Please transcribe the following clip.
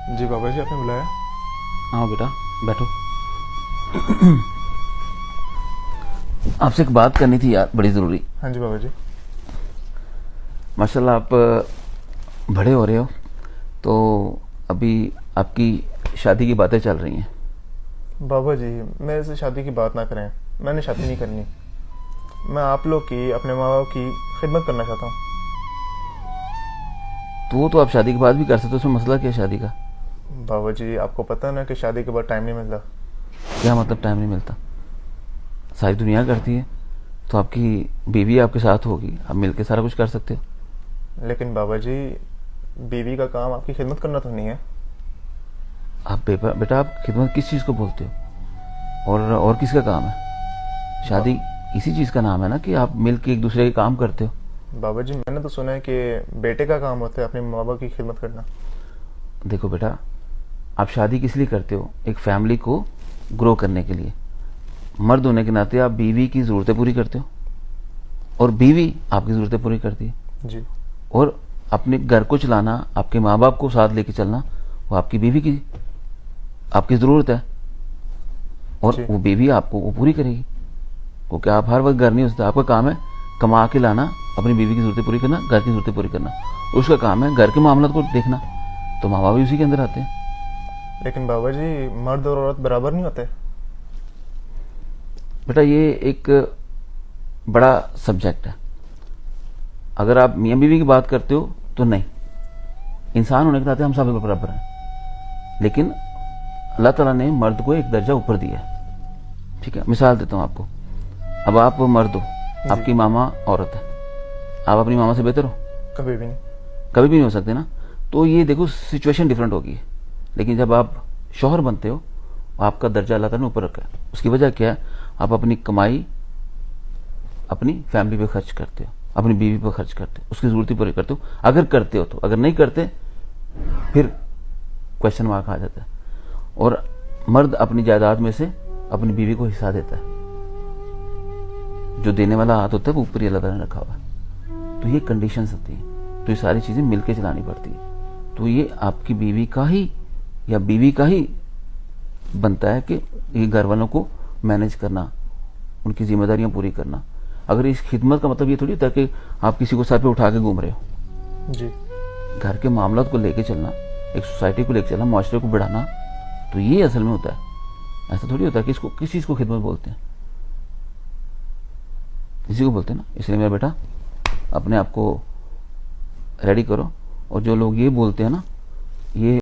जी बाबा जी, आपने बुलाया? आओ बेटा, बैठो। आपसे एक बात करनी थी यार, बड़ी ज़रूरी। हाँ जी बाबा जी। माशाल्लाह आप बड़े हो रहे हो, तो अभी आपकी शादी की बातें चल रही हैं। बाबा जी, मेरे से शादी की बात ना करें, मैंने शादी नहीं करनी। मैं आप लोग की, अपने माँ बाप की खिदमत करना चाहता हूँ। तो वो तो आप शादी के बाद भी कर सकते हो, उसमें मसला क्या है शादी का? बाबा जी, आपको पता है ना कि शादी के बाद टाइम नहीं मिलता। क्या मतलब टाइम नहीं मिलता? सारी दुनिया करती है, तो आपकी बीवी आपके साथ होगी, आप मिल के सारा कुछ कर सकते हो। लेकिन बाबा जी, बीवी का काम आपकी खिदमत करना तो नहीं है। आप बेटा आप खिदमत किस चीज़ को बोलते हो? और किसका काम है? शादी इसी चीज़ का नाम है ना कि आप मिल के एक दूसरे के काम करते हो। बाबा जी, मैंने तो सुना है कि बेटे का काम होता है अपने माँ बाप की खिदमत करना। देखो बेटा, आप शादी किस लिए करते हो? एक फैमिली को ग्रो करने के लिए। मर्द होने के नाते आप बीवी की ज़रूरतें पूरी करते हो और बीवी आपकी ज़रूरतें पूरी करती है। जी। और अपने घर को चलाना, आपके माँ बाप को साथ लेके चलना, वो आपकी बीवी की आपकी ज़रूरत है, और जी। वो बीवी आपको वो पूरी करेगी। क्योंकि आप हर वक्त घर नहीं हो सकते। आपका काम है कमा के लाना, अपनी बीवी की ज़रूरतें पूरी करना, घर की ज़रूरतें पूरी करना। उसका काम है घर के मामलों को देखना, तो माँ बाप भी उसी के अंदर आते हैं। लेकिन बाबा जी, मर्द और औरत बराबर नहीं होते। बेटा ये एक बड़ा सब्जेक्ट है। अगर आप मियाँ बीवी की बात करते हो तो नहीं, इंसान होने के नाते हम सब बराबर हैं। लेकिन अल्लाह ताला ने मर्द को एक दर्जा ऊपर दिया है। ठीक है, मिसाल देता हूँ आपको। अब आप मर्द हो, आपकी मामा औरत है, आप अपनी मामा से बेहतर हो? कभी भी नहीं। कभी भी नहीं हो सकते ना। तो ये देखो सिचुएशन डिफरेंट होगी। लेकिन जब आप शौहर बनते हो, आपका दर्जा अल्लाह ताला ने ऊपर रखा है। उसकी वजह क्या है? आप अपनी कमाई अपनी फैमिली पे खर्च करते हो, अपनी बीवी पे खर्च करते हो, उसकी जरूरतें पूरी करते हो, अगर करते हो तो। अगर नहीं करते फिर क्वेश्चन मार्क आ जाता है। और मर्द अपनी जायदाद में से अपनी बीवी को हिस्सा देता है। जो देने वाला हाथ होता है वो ऊपर ही अल्लाह ताला ने रखा हुआ है। तो ये कंडीशंस होती हैं, तो ये सारी चीजें मिलकर चलानी पड़ती है। तो ये आपकी बीवी का ही या बीवी का ही बनता है कि ये घर वालों को मैनेज करना, उनकी जिम्मेदारियां पूरी करना। अगर इस खिदमत का मतलब ये थोड़ी होता है कि आप किसी को सर पे उठा के घूम रहे हो। जी। घर के मामलों को लेके चलना, एक सोसाइटी को लेके चलना, माशरे को बढ़ाना, तो ये असल में होता है। ऐसा थोड़ी होता है कि इसको किस चीज को खिदमत बोलते हैं, इसी को बोलते हैं ना। इसलिए मेरा बेटा अपने आप को रेडी करो। और जो लोग ये बोलते हैं ना, ये